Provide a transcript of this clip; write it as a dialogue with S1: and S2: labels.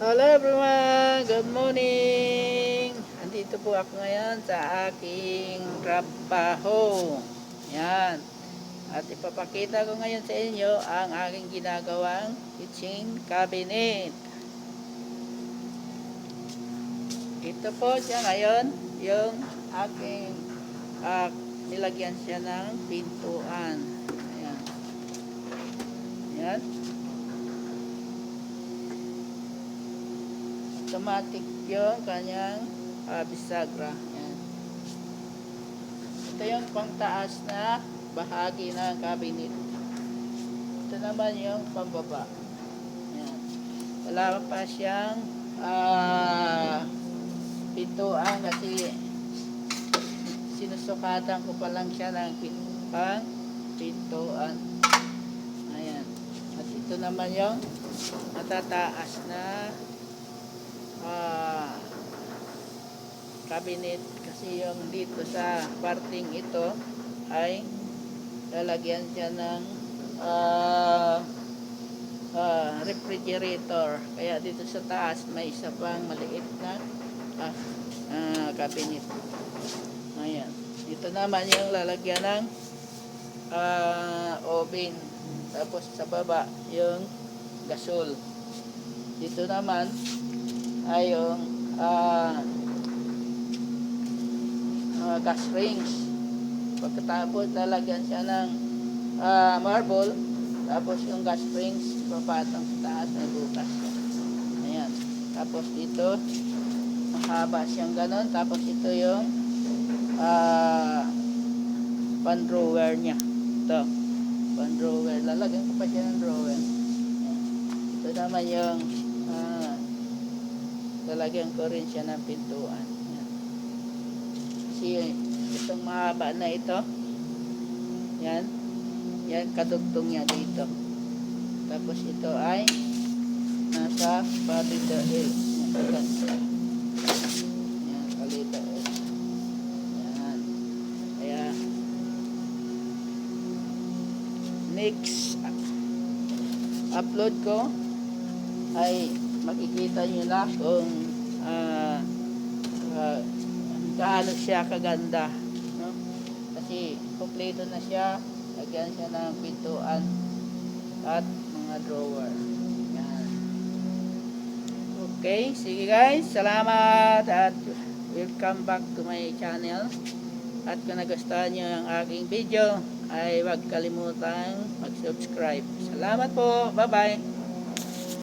S1: Hello everyone! Good morning! Andito po ako ngayon sa aking trabaho. Yan. At ipapakita ko ngayon sa inyo ang aking ginagawang kitchen cabinet. Ito po siya ngayon, yung aking nilagyan siya ng pintuan. Ayan. Ayan. Automatic yung kanyang bisagra. Yan. Ito yung pangtaas na bahagi ng cabinet. Ito naman yung pambaba. Yan. Wala pa siyang pintuan kasi sinusukatan ko pa lang siya ng pintuan. Ayan. At ito naman yung matataas na cabinet kasi yung dito sa parting ito ay lalagyan siya ng refrigerator, kaya dito sa taas may isa pang maliit na cabinet. Ayan. Dito naman yung lalagyan ng oven, tapos sa baba yung gasol. Dito naman ay yung gas rings. Pagkatapos lalagyan siya ng marble, tapos yung gas rings papatong sa taas na bukas. Ayan. Tapos dito mahaba siyang ganon, tapos ito yung pan drawer niya. Ito pan drawer, lalagyan ko pa siya ng drawer. Ayan. Ito naman yung lalagyan ko rin siya ng pintuan. Yan. Kasi itong mahaba na ito, yan, yan kadugtong niya dito. Tapos ito ay nasa palito L. Yan, palito L. Yan. Kaya next upload ko ay makikita nyo na kung gaano siya kaganda, no? Kasi kompleto na siya, lagyan siya ng pintuan at mga drawer. Yan. Okay, sige guys, salamat at welcome back to my channel. At kung nagustuhan nyo ang aking video ay huwag kalimutang mag-subscribe. Salamat po, bye bye.